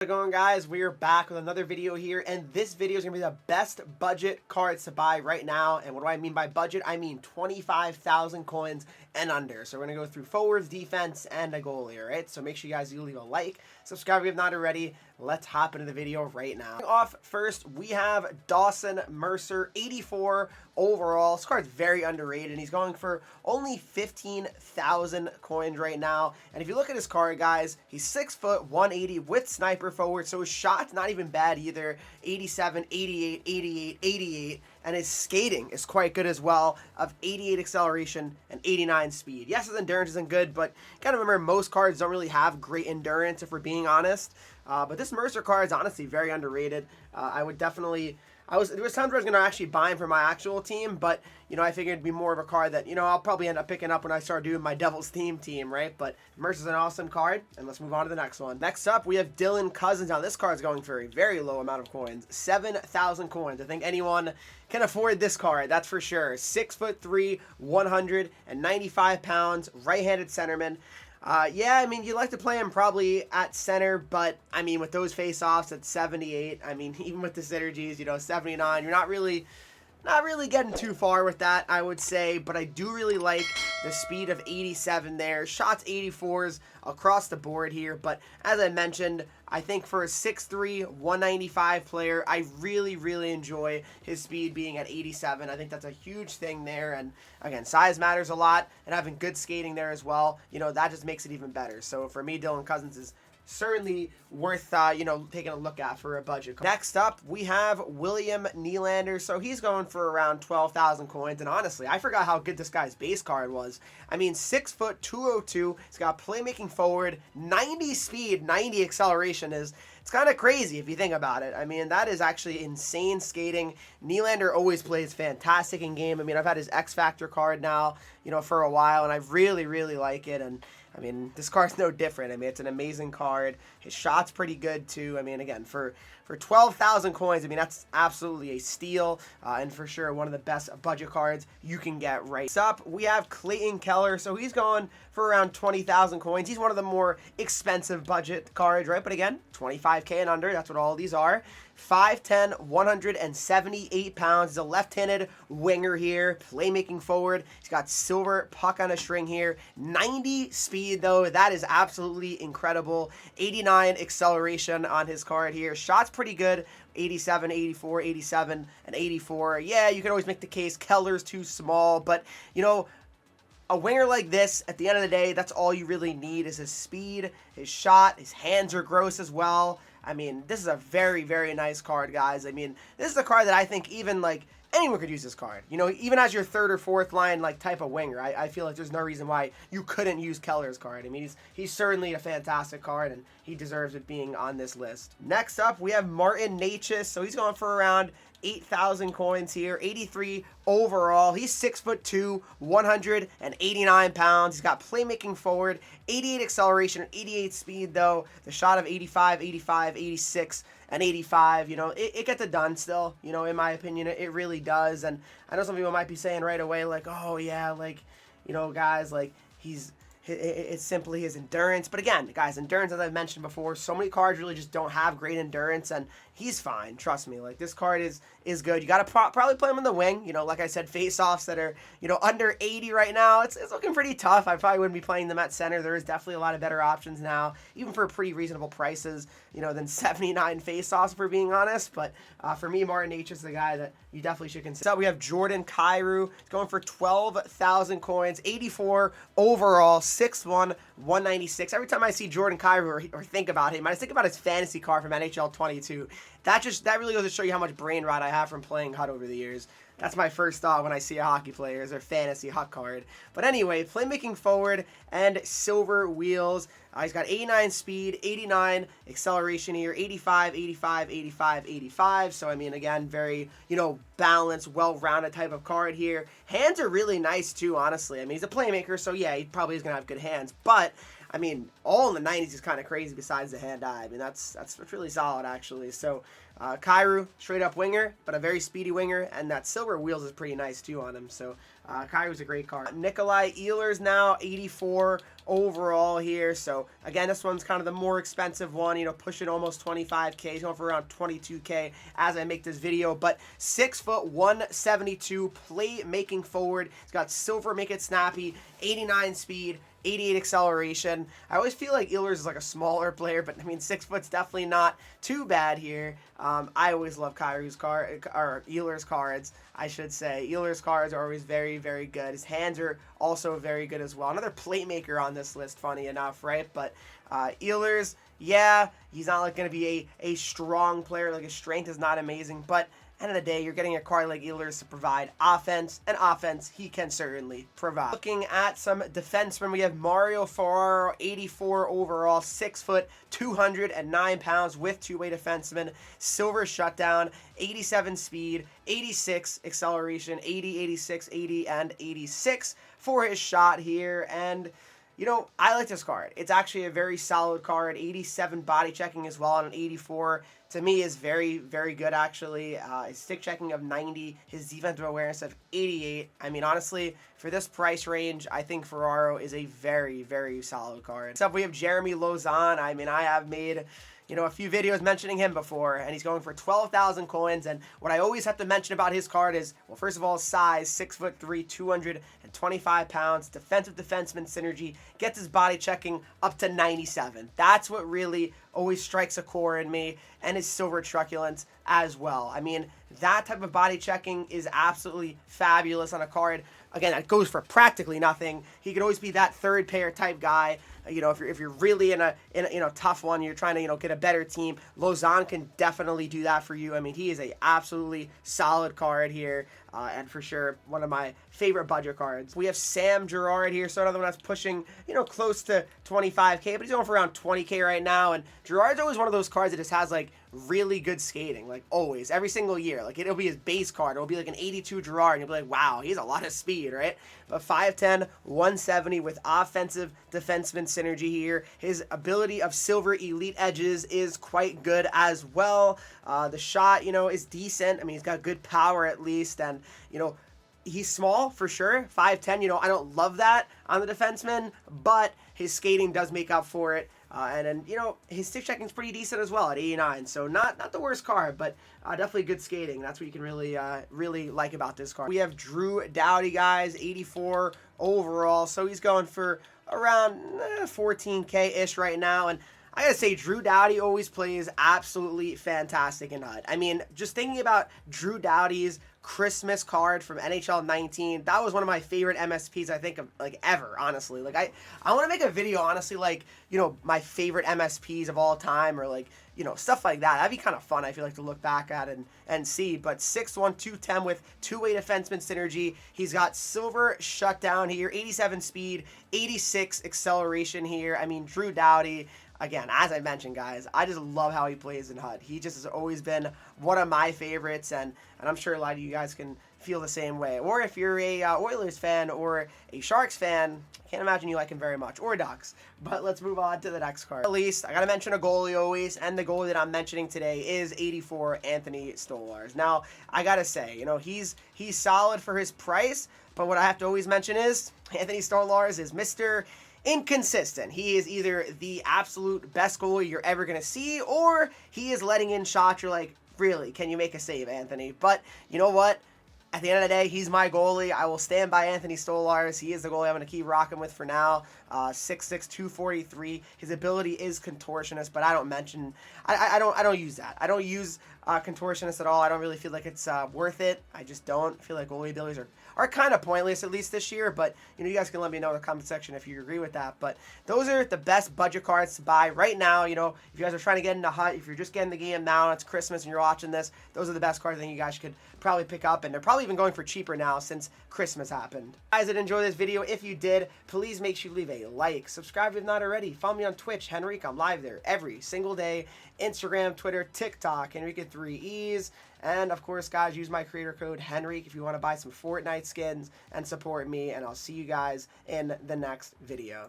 How's it going, guys? We are back with another video here, and this video is going to be the best budget cards to buy right now. And what do I mean by budget? I mean 25,000 coins and under. So we're going to go through forwards, defense, and a goalie, all right? So make sure you guys do leave a like, subscribe if you have not already. Let's hop into the video right now. Off first, we have Dawson Mercer, 84 overall. This card's very underrated, and he's going for only 15,000 coins right now. And if you look at his card, guys, he's 6 foot, 180 with sniper forward, so his shot's not even bad either. 87, 88, 88, 88, and his skating is quite good as well, of 88 acceleration and 89 speed. Yes, his endurance isn't good, but you gotta remember most cards don't really have great endurance if we're being honest. But this Mercer card is honestly very underrated. I would definitely... there was times where I was going to actually buy him for my actual team, but, you know, I figured it'd be more of a card that, you know, I'll probably end up picking up when I start doing my Devil's Theme team, right? But Mercer's an awesome card, and let's move on to the next one. Next up, we have Dylan Cousins. Now, this card's going for a very low amount of coins, 7,000 coins. I think anyone can afford this card, that's for sure. 6'3", 195 pounds, right-handed centerman. Yeah, I mean, you'd like to play him probably at center, but, I mean, with those face-offs at 78, I mean, even with the synergies, you know, 79, you're not really getting too far with that, I would say, but I do really like the speed of 87 there. Shots 84s across the board here, but as I mentioned, I think for a 6'3", 195 player, I really enjoy his speed being at 87. I think that's a huge thing there, and again, size matters a lot, and having good skating there as well, you know, that just makes it even better. So for me, Dylan Cousins is certainly worth, you know, taking a look at for a budget. Next up, we have William Nylander. So he's going for around 12,000 coins. And honestly, I forgot how good this guy's base card was. I mean, 6 foot, 202. He's got playmaking forward, 90 speed, 90 acceleration. It's kind of crazy if you think about it. I mean, that is actually insane skating. Nylander always plays fantastic in game. I mean, I've had his X Factor card now, you know, for a while, and I really like it. And I mean, this card's no different. I mean, it's an amazing card. His shot's pretty good, too. I mean, again, for 12,000 coins, I mean, that's absolutely a steal, and for sure one of the best budget cards you can get right. Next up, we have Clayton Keller. So he's going for around 20,000 coins. He's one of the more expensive budget cards, right? But again, 25K and under, that's what all these are. 5'10", 178 pounds. He's a left-handed winger here, playmaking forward. He's got silver puck on a string here. 90 speed, though. That is absolutely incredible. 89 acceleration on his card here. Shot's pretty good. 87, 84, 87, and 84. Yeah, you can always make the case Keller's too small, but, you know, a winger like this, at the end of the day, that's all you really need is his speed, his shot. His hands are gross as well. I mean, this is a very nice card, guys. I mean, this is a card that I think even, like, anyone could use this card. You know, even as your third or fourth line, like, type of winger, I feel like there's no reason why you couldn't use Keller's card. I mean, he's certainly a fantastic card, and he deserves it being on this list. Next up, we have Necas. So he's going for around 8,000 coins here, 83 overall. He's 6'2", 189 pounds. He's got playmaking forward, 88 acceleration, 88 speed, though. The shot of 85, 85, 86, and 85, you know, it gets it done still, you know, in my opinion, it really does. And I know some people might be saying right away, like, oh, yeah, like, you know, guys, like, it's simply his endurance. But again, guys, endurance, as I've mentioned before, so many cards really just don't have great endurance, and he's fine. Trust me. Like, this card is good. You got to probably play him in the wing. You know, like I said, face-offs that are, you know, under 80 right now. It's looking pretty tough. I probably wouldn't be playing them at center. There is definitely a lot of better options now, even for pretty reasonable prices, you know, than 79 face-offs, for being honest. But for me, Necas is the guy that you definitely should consider. So we have Kyrou. He's going for 12,000 coins, 84 overall, 6'1", 196. Every time I see Kyrou or think about him, I just think about his fantasy card from NHL 22. That really goes to show you how much brain rot I have from playing HUT over the years. That's my first thought when I see a hockey player, is their fantasy HUT card. But anyway, playmaking forward and silver wheels. He's got 89 speed, 89 acceleration here, 85, 85, 85, 85. So, I mean, again, very, you know, balanced, well-rounded type of card here. Hands are really nice, too, honestly. I mean, he's a playmaker, so, yeah, he probably is going to have good hands. But I mean, all in the 90s is kind of crazy besides the hand-eye. I mean, that's really solid, actually. So, Kyrou, straight-up winger, but a very speedy winger, and that silver wheels is pretty nice, too, on him. So, Kyrou's a great card. Nikolai Ehlers now, 84 overall here. So, again, this one's kind of the more expensive one, you know, pushing almost 25K. He's going for around 22K as I make this video. But 6 foot, 172, play-making forward. He's got silver, make it snappy, 89 speed, 88 acceleration. I always feel like Ehlers is like a smaller player, but I mean 6 foot's definitely not too bad here. I always love Kyrou's or Ehlers cards, I should say. Ehlers cards are always very, very good. His hands are also very good as well. Another playmaker on this list, funny enough, right? But Ehlers, yeah, he's not like going to be a strong player. Like his strength is not amazing, but end of the day, you're getting a card like Ehlers to provide offense, and offense he can certainly provide. Looking at some defensemen, we have Mario Ferraro, 84 overall, 6 foot, 209 pounds with two-way defenseman, silver shutdown, 87 speed, 86 acceleration, 80, 86, 80, and 86 for his shot here. And you know, I like this card. It's actually a very solid card. 87 body checking as well on an 84. To me, is very, very good, actually. His stick checking of 90. His defensive awareness of 88. I mean, honestly, for this price range, I think Ferraro is a very, very solid card. Next up, we have Jeremy Lauzon. I mean, I have made, you know, a few videos mentioning him before, and he's going for 12,000 coins. And what I always have to mention about his card is, well, first of all, size, 6'3", 225 pounds, defensive defenseman synergy, gets his body checking up to 97. That's what really always strikes a core in me, and his silver truculence as well. I mean, that type of body checking is absolutely fabulous on a card. Again, that goes for practically nothing. He could always be that third pair type guy. You know, if you're really in a tough one, you're trying to get a better team. Lauzon can definitely do that for you. I mean, he is a absolutely solid card here, and for sure one of my favorite budget cards. We have Sam Gerard here, so another one that's pushing close to 25K, but he's going for around 20K right now. And Gerard's always one of those cards that just has like really good skating, like always, every single year. Like it'll be his base card. It'll be like an 82 Gerard, and you'll be like, wow, he has a lot of speed, right? But 5'10", 170 with offensive defenseman synergy here. His ability of silver elite edges is quite good as well. The shot, is decent. I mean, he's got good power at least, and he's small for sure, 5'10". I don't love that on the defenseman, but his skating does make up for it. And then, his stick checking is pretty decent as well at 89. So not the worst card, but definitely good skating. That's what you can really like about this card. We have Drew Doughty, guys, 84 overall. So he's going for around 14K-ish right now. And I gotta say, Drew Doughty always plays absolutely fantastic in HUD. I mean, just thinking about Drew Doughty's Christmas card from NHL 19, that was one of my favorite MSPs I think of ever, honestly. I want to make a video, honestly, my favorite MSPs of all time, or stuff like that. That'd be kind of fun, I feel like, to look back at and see. But 6'1", 210 with two-way defenseman synergy. He's got silver shutdown here, 87 speed, 86 acceleration here. I mean, Drew Doughty, again, as I mentioned, guys, I just love how he plays in HUD. He just has always been one of my favorites, and I'm sure a lot of you guys can feel the same way. Or if you're a Oilers fan or a Sharks fan, I can't imagine you like him very much, or Ducks. But let's move on to the next card. At least, I gotta mention a goalie always, and the goalie that I'm mentioning today is 84 Anthony Stolarz. Now, I gotta say, he's solid for his price, but what I have to always mention is Anthony Stolarz is Mr. Inconsistent. He is either the absolute best goalie you're ever going to see, or he is letting in shots you're like, really, can you make a save, Anthony? But you know what? At the end of the day, he's my goalie. I will stand by Anthony Stolarz. He is the goalie I'm going to keep rocking with for now. 6'6", 243. His ability is contortionist, but I don't mention. I don't use that. I don't use contortionist at all. I don't really feel like it's worth it. I just don't. I feel like goalie abilities are kind of pointless, at least this year. But you guys can let me know in the comment section if you agree with that. But those are the best budget cards to buy right now. If you guys are trying to get into HUT, if you're just getting the game now and it's Christmas and you're watching this, those are the best cards I think you guys could probably pick up, and they're probably even going for cheaper now since Christmas happened. Guys that enjoyed this video, if you did, please make sure you leave a like, subscribe if not already, follow me on Twitch, Henreek. I'm live there every single day, Instagram, Twitter, TikTok, Henreek at 3E's, and of course, guys, use my creator code Henreek if you want to buy some Fortnite skins and support me, and I'll see you guys in the next video.